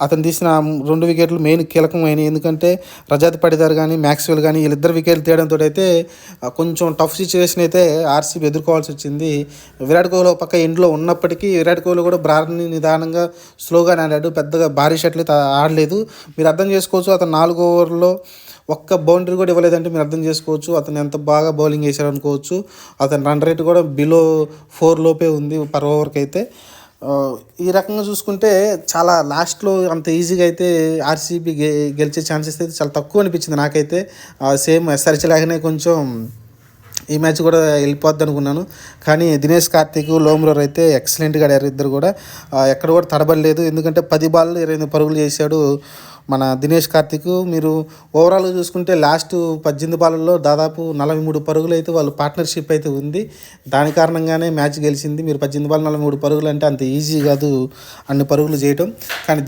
అతను తీసిన 2 వికెట్లు మెయిన్ కీలకమైనయి. ఎందుకంటే రజాత్ పడిదార్ కానీ, మ్యాక్స్‌వెల్ కానీ వీళ్ళిద్దరు వికెట్లు తీయడంతో అయితే కొంచెం టఫ్ సిచ్యువేషన్ అయితే ఆర్‌సీబీ ఎదుర్కోవాల్సి వచ్చింది. విరాట్ కోహ్లీ ఒక పక్క ఎండ్లో ఉన్నప్పటికీ విరాట్ కోహ్లీ కూడా బ్రాడ్‌ని నిదానంగా స్లోగానే ఆడాడు. పెద్దగా భారీ షాట్లు అయితే ఆడలేదు. మీరు అర్థం చేసుకోవచ్చు అతను 4 ఓవర్‌లో ఒక్క బౌండరీ కూడా ఇవ్వలేదంటే మీరు అర్థం చేసుకోవచ్చు అతను ఎంత బాగా బౌలింగ్ వేశాడు అనుకోవచ్చు. అతని రన్ రేట్ కూడా బిలో 4 లోపే ఉంది పర్ ఓవర్కి అయితే. ఈ రకంగా చూసుకుంటే చాలా లాస్ట్‌లో అంత ఈజీగా అయితే ఆర్‌సీబీ గెలిచే ఛాన్సెస్ అయితే చాలా తక్కువ అనిపించింది నాకైతే. సేమ్ ఎస్ఆర్‌హెచ్ లాగానే కొంచెం ఈ మ్యాచ్ కూడా వెళ్ళిపోద్ది అనుకున్నాను. కానీ దినేష్ కార్తీక్, లోమ్రోర్ అయితే ఎక్సలెంట్‌గా ఆడారు ఇద్దరు కూడా. ఎక్కడ కూడా తడబడలేదు. ఎందుకంటే 10 బాల్‌లో 28 పరుగులు చేశాడు మన దినేష్ కార్తీక్. మీరు ఓవరాల్‌గా చూసుకుంటే లాస్ట్ 18 బాల్లలో దాదాపు 43 పరుగులు అయితే వాళ్ళు పార్ట్నర్‌షిప్ అయితే ఉంది. దాని కారణంగానే మ్యాచ్ గెలిచింది. మీరు 18 బాల్ 43 పరుగులు అంటే అంత ఈజీ కాదు అన్ని పరుగులు చేయటం. కానీ